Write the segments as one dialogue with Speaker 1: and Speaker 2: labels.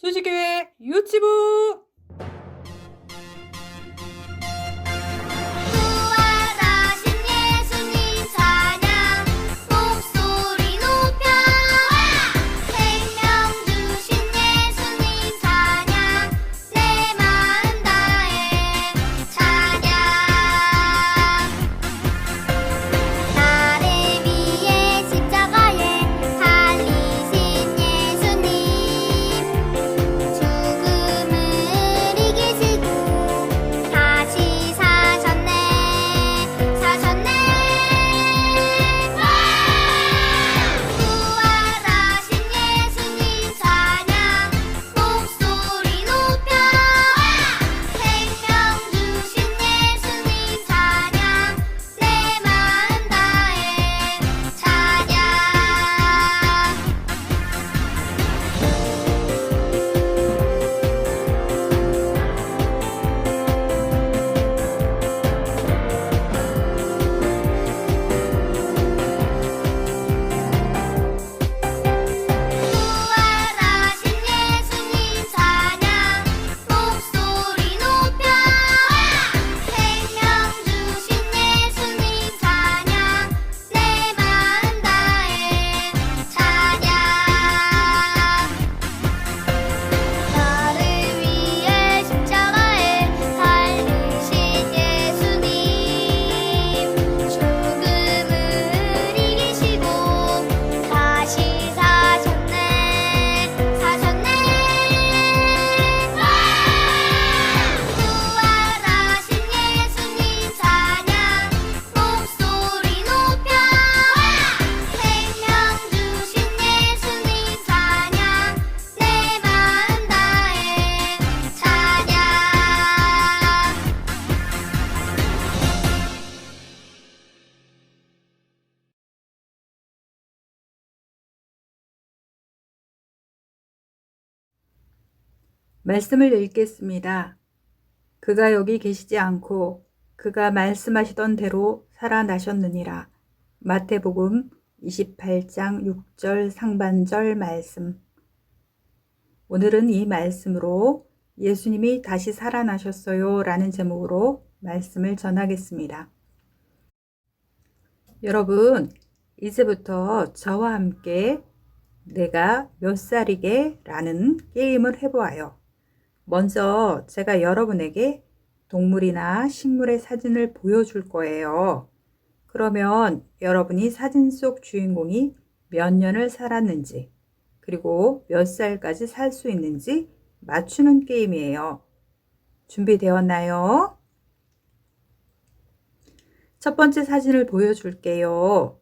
Speaker 1: 수지교회 유치부.
Speaker 2: 부활하신 예수님 찬양 목소리 높여 생명 주신 예수님 찬양 내 마음 다해 찬양 나를 위해 십자가에 달리신 예수님 죽음을 이기시고 다시 사셨네 부활하신 예수님 찬양 목소리 높여 생명 주신 예수님 찬양 내 마음 다해 찬양 부활하신 예수님 찬양 목소리 높여 생명 주신 예수님 찬양 내 마음 다해 찬양 나를 위해 십자가에 달리신 예수님 죽음을 이기시고 다시 사셨네 부활하신 예수님 찬양 목소리 높여 생명 주신 예수님 찬양 내 마음 다해 찬양
Speaker 1: 말씀을 읽겠습니다. 그가 여기 계시지 않고 그가 말씀하시던 대로 살아나셨느니라. 마태복음 28장 6절 상반절 말씀. 오늘은 이 말씀으로 예수님이 다시 살아나셨어요 라는 제목으로 말씀을 전하겠습니다. 여러분, 이제부터 저와 함께 내가 몇 살이게 라는 게임을 해보아요. 먼저 제가 여러분에게 동물이나 식물의 사진을 보여줄 거예요. 그러면 여러분이 사진 속 주인공이 몇 년을 살았는지, 그리고 몇 살까지 살 수 있는지 맞추는 게임이에요. 준비되었나요? 첫 번째 사진을 보여줄게요.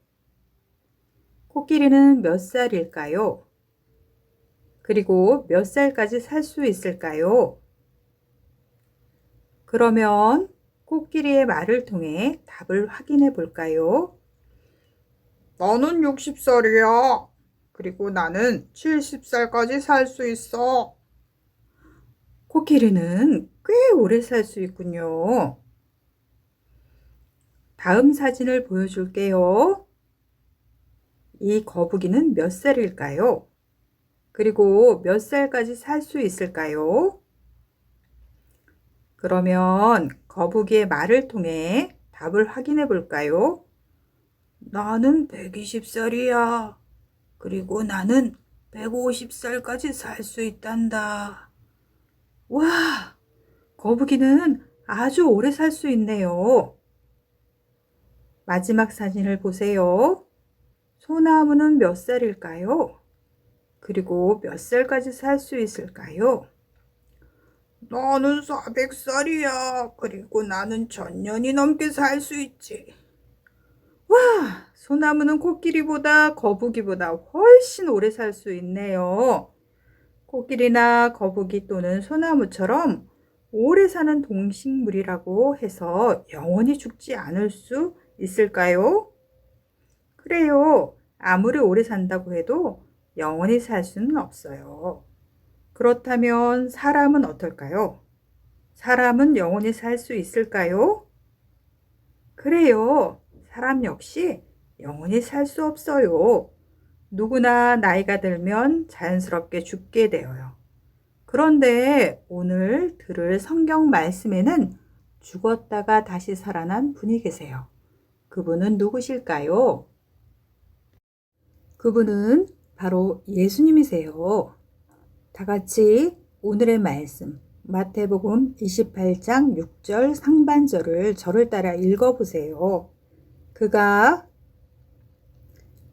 Speaker 1: 코끼리는 몇 살일까요? 그리고 몇 살까지 살 수 있을까요? 그러면 코끼리의 말을 통해 답을 확인해 볼까요? 나는 60살이야. 그리고 나는 70살까지 살 수 있어. 코끼리는 꽤 오래 살 수 있군요. 다음 사진을 보여줄게요. 이 거북이는 몇 살일까요? 그리고 몇 살까지 살 수 있을까요? 그러면 거북이의 말을 통해 답을 확인해 볼까요? 나는 120살이야. 그리고 나는 150살까지 살 수 있단다. 와, 거북이는 아주 오래 살 수 있네요. 마지막 사진을 보세요. 소나무는 몇 살일까요? 그리고 몇 살까지 살 수 있을까요? 나는 400살이야. 그리고 나는 1000년이 넘게 살 수 있지. 와, 소나무는 코끼리보다 거북이보다 훨씬 오래 살 수 있네요. 코끼리나 거북이 또는 소나무처럼 오래 사는 동식물이라고 해서 영원히 죽지 않을 수 있을까요? 그래요. 아무리 오래 산다고 해도 영원히 살 수는 없어요. 그렇다면 사람은 어떨까요? 사람은 영원히 살 수 있을까요? 그래요. 사람 역시 영원히 살 수 없어요. 누구나 나이가 들면 자연스럽게 죽게 되어요. 그런데 오늘 들을 성경 말씀에는 죽었다가 다시 살아난 분이 계세요. 그분은 누구실까요? 그분은 바로 예수님이세요. 다 같이 오늘의 말씀 마태복음 28장 6절 상반절을 저를 따라 읽어보세요. 그가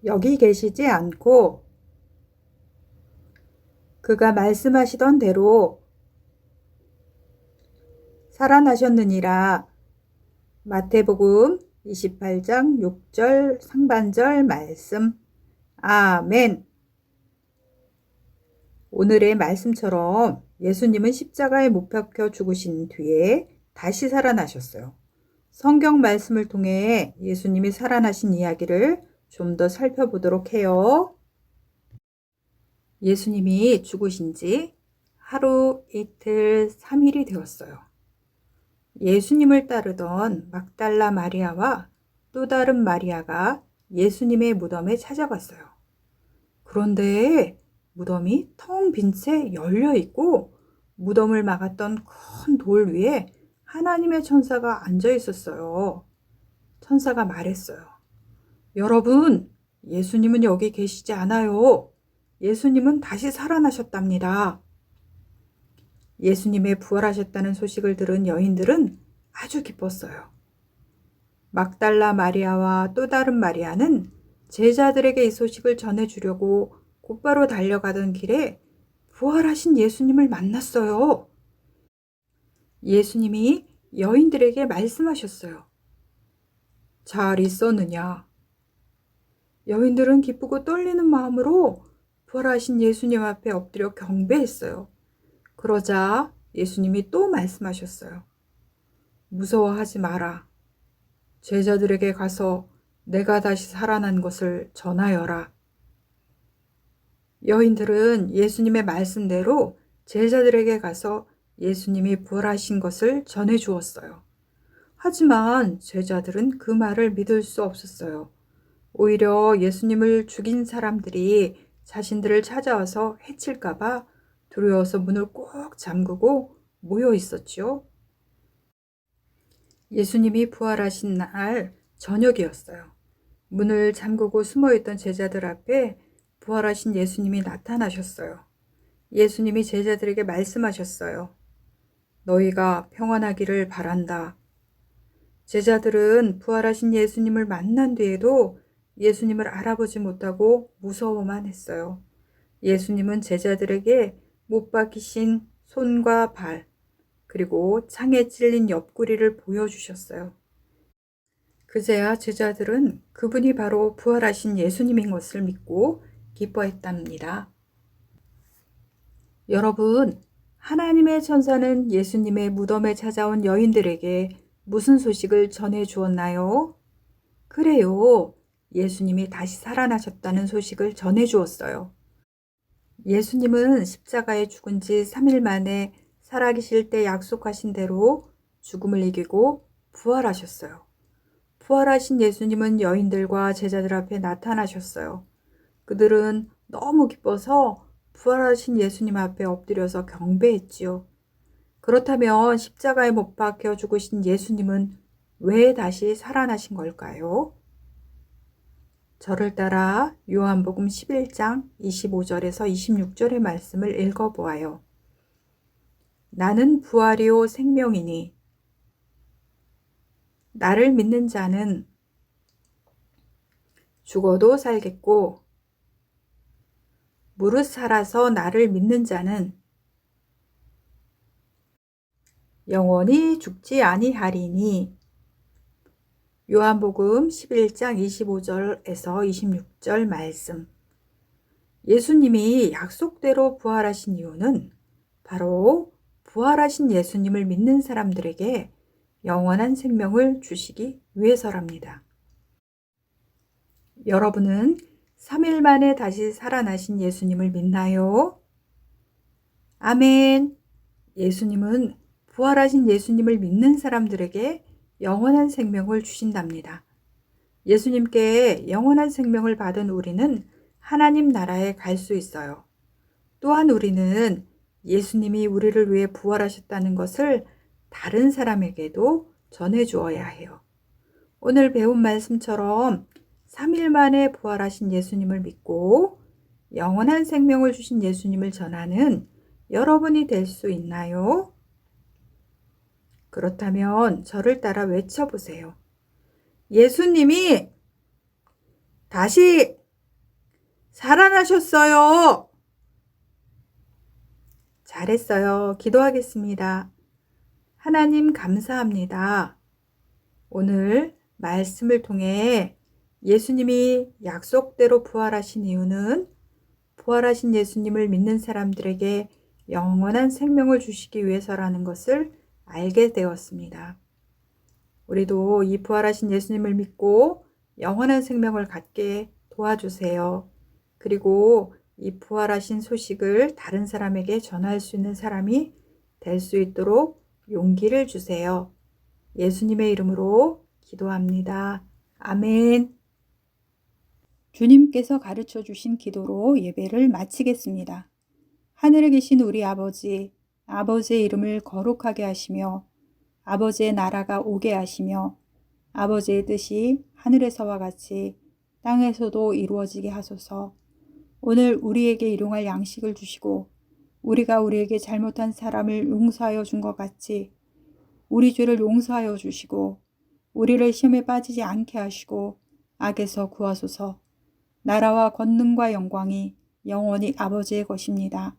Speaker 1: 여기 계시지 않고 그가 말씀하시던 대로 살아나셨느니라. 마태복음 28장 6절 상반절 말씀. 아멘. 오늘의 말씀처럼 예수님은 십자가에 못 박혀 죽으신 뒤에 다시 살아나셨어요. 성경 말씀을 통해 예수님이 살아나신 이야기를 좀 더 살펴보도록 해요. 예수님이 죽으신 지 하루, 이틀, 3일이 되었어요. 예수님을 따르던 막달라 마리아와 또 다른 마리아가 예수님의 무덤에 찾아갔어요. 그런데 무덤이 텅 빈 채 열려 있고 무덤을 막았던 큰 돌 위에 하나님의 천사가 앉아 있었어요. 천사가 말했어요. 여러분, 예수님은 여기 계시지 않아요. 예수님은 다시 살아나셨답니다. 예수님의 부활하셨다는 소식을 들은 여인들은 아주 기뻤어요. 막달라 마리아와 또 다른 마리아는 제자들에게 이 소식을 전해주려고 곧바로 달려가던 길에 부활하신 예수님을 만났어요. 예수님이 여인들에게 말씀하셨어요. 잘 있었느냐? 여인들은 기쁘고 떨리는 마음으로 부활하신 예수님 앞에 엎드려 경배했어요. 그러자 예수님이 또 말씀하셨어요. 무서워하지 마라. 제자들에게 가서 내가 다시 살아난 것을 전하여라. 여인들은 예수님의 말씀대로 제자들에게 가서 예수님이 부활하신 것을 전해 주었어요. 하지만 제자들은 그 말을 믿을 수 없었어요. 오히려 예수님을 죽인 사람들이 자신들을 찾아와서 해칠까봐 두려워서 문을 꼭 잠그고 모여 있었지요. 예수님이 부활하신 날 저녁이었어요. 문을 잠그고 숨어있던 제자들 앞에 부활하신 예수님이 나타나셨어요. 예수님이 제자들에게 말씀하셨어요. 너희가 평안하기를 바란다. 제자들은 부활하신 예수님을 만난 뒤에도 예수님을 알아보지 못하고 무서워만 했어요. 예수님은 제자들에게 못 박히신 손과 발, 그리고 창에 찔린 옆구리를 보여주셨어요. 그제야 제자들은 그분이 바로 부활하신 예수님인 것을 믿고 기뻐했답니다. 여러분, 하나님의 천사는 예수님의 무덤에 찾아온 여인들에게 무슨 소식을 전해 주었나요? 그래요. 예수님이 다시 살아나셨다는 소식을 전해 주었어요. 예수님은 십자가에 죽은 지 3일 만에 살아계실 때 약속하신 대로 죽음을 이기고 부활하셨어요. 부활하신 예수님은 여인들과 제자들 앞에 나타나셨어요. 그들은 너무 기뻐서 부활하신 예수님 앞에 엎드려서 경배했지요. 그렇다면 십자가에 못 박혀 죽으신 예수님은 왜 다시 살아나신 걸까요? 저를 따라 요한복음 11장 25절에서 26절의 말씀을 읽어보아요. 나는 부활이요 생명이니 나를 믿는 자는 죽어도 살겠고 무릇 살아서 나를 믿는 자는 영원히 죽지 아니하리니. 요한복음 11장 25절에서 26절 말씀. 예수님이 약속대로 부활하신 이유는 바로 부활하신 예수님을 믿는 사람들에게 영원한 생명을 주시기 위해서랍니다. 여러분은 3일 만에 다시 살아나신 예수님을 믿나요? 아멘. 예수님은 부활하신 예수님을 믿는 사람들에게 영원한 생명을 주신답니다. 예수님께 영원한 생명을 받은 우리는 하나님 나라에 갈 수 있어요. 또한 우리는 예수님이 우리를 위해 부활하셨다는 것을 다른 사람에게도 전해 주어야 해요. 오늘 배운 말씀처럼 3일 만에 부활하신 예수님을 믿고 영원한 생명을 주신 예수님을 전하는 여러분이 될 수 있나요? 그렇다면 저를 따라 외쳐보세요. 예수님이 다시 살아나셨어요. 잘했어요. 기도하겠습니다. 하나님 감사합니다. 오늘 말씀을 통해 예수님이 약속대로 부활하신 이유는 부활하신 예수님을 믿는 사람들에게 영원한 생명을 주시기 위해서라는 것을 알게 되었습니다. 우리도 이 부활하신 예수님을 믿고 영원한 생명을 갖게 도와주세요. 그리고 이 부활하신 소식을 다른 사람에게 전할 수 있는 사람이 될 수 있도록 용기를 주세요. 예수님의 이름으로 기도합니다. 아멘. 주님께서 가르쳐 주신 기도로 예배를 마치겠습니다. 하늘에 계신 우리 아버지, 아버지의 이름을 거룩하게 하시며 아버지의 나라가 오게 하시며 아버지의 뜻이 하늘에서와 같이 땅에서도 이루어지게 하소서. 오늘 우리에게 일용할 양식을 주시고 우리가 우리에게 잘못한 사람을 용서하여 준 것 같이 우리 죄를 용서하여 주시고 우리를 시험에 빠지지 않게 하시고 악에서 구하소서. 나라와 권능과 영광이 영원히 아버지의 것입니다.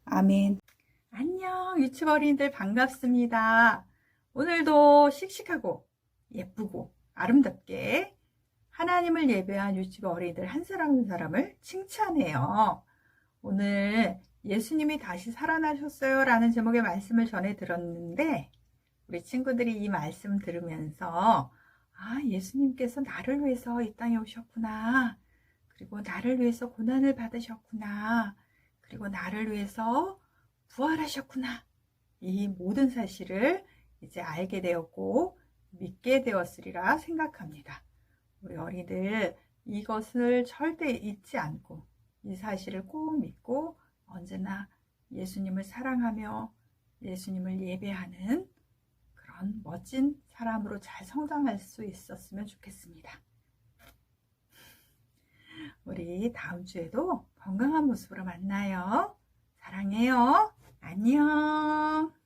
Speaker 1: 아멘. 안녕, 유치부 어린이들 반갑습니다. 오늘도 씩씩하고 예쁘고 아름답게 하나님을 예배한 유치부 어린이들 한 사람 한 사람을 칭찬해요. 오늘 예수님이 다시 살아나셨어요 라는 제목의 말씀을 전해 들었는데 우리 친구들이 이 말씀 들으면서 예수님께서 나를 위해서 이 땅에 오셨구나. 그리고 나를 위해서 고난을 받으셨구나. 그리고 나를 위해서 부활하셨구나. 이 모든 사실을 이제 알게 되었고 믿게 되었으리라 생각합니다. 우리 어린이들 이것을 절대 잊지 않고 이 사실을 꼭 믿고 언제나 예수님을 사랑하며 예수님을 예배하는 그런 멋진 사람으로 잘 성장할 수 있었으면 좋겠습니다. 우리 다음 주에도 건강한 모습으로 만나요. 사랑해요. 안녕.